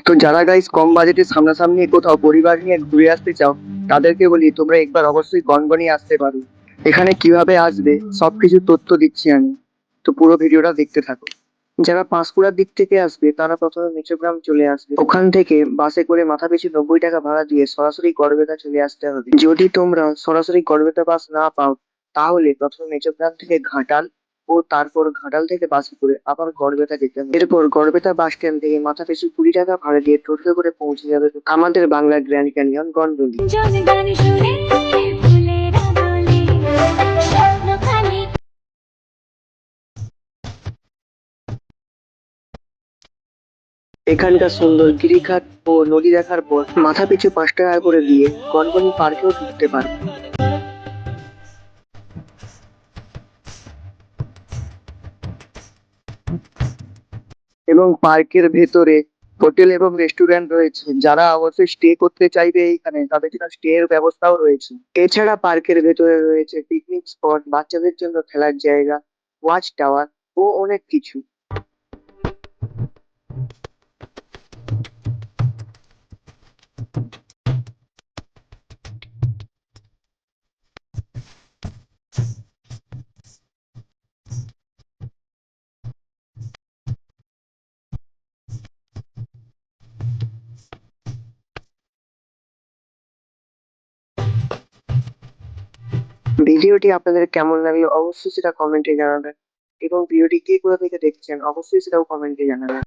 তো যারা গাইস কম বাজেটে সামনাসামনি কোথাও পরিবার নিয়ে ঘুরে আসতে চাও, তাদেরকে বলি তোমরা একবার অবশ্যই গনগনি আসতে পারো। এখানে কিভাবে আসবে সবকিছু তথ্য দিচ্ছি আমি, তো পুরো ভিডিওটা দেখতে থাকো। যারা পাঁশকুড়ার দিক থেকে আসবে তারা প্রথমে মেচোগ্রাম চলে আসবে, ওখান থেকে বাসে করে মাথাপিছু 90 টাকা ভাড়া দিয়ে সরাসরি গড়বেতা চলে আসতে হবে। যদি তোমরা সরাসরি গড়বেতা বাস না পাও, তাহলে প্রথমে মেচোগ্রাম থেকে ঘাটাল ও তারপর ঘাটাল থেকে বাসে করে আবার গড়বেতা যেতে হবে। এরপর গড়বেতা বাস স্ট্যান্ড থেকে মাথাপিছু 20 টাকা ভাড়া দিয়ে টোটোতে করে পৌঁছে যাবে আমাদের বাংলার গ্র্যান্ড ক্যানিয়ন গনগনি। এখানকার সুন্দর গিরিখাত ও নদী দেখার পর মাথা পিছু 5 টাকা করে দিয়ে গনগনি পার্কেও ঢুকতে পারবে। এবং পার্কের ভেতরে হোটেল এবং রেস্টুরেন্ট রয়েছে, যারা অবশ্যই স্টে করতে চাইবে এইখানে তাদের জন্য স্টে এর ব্যবস্থাও রয়েছে। এছাড়া পার্কের ভেতরে রয়েছে পিকনিক স্পট, বাচ্চাদের জন্য খেলার জায়গা, ওয়াচ টাওয়ার ও অনেক কিছু। ভিডিওটি আপনাদের কেমন লাগলো অবশ্যই সেটা কমেন্টে জানাবেন, এবং ভিডিওটি কে কোথা থেকে দেখছেন অবশ্যই সেটাও কমেন্টে জানাবেন।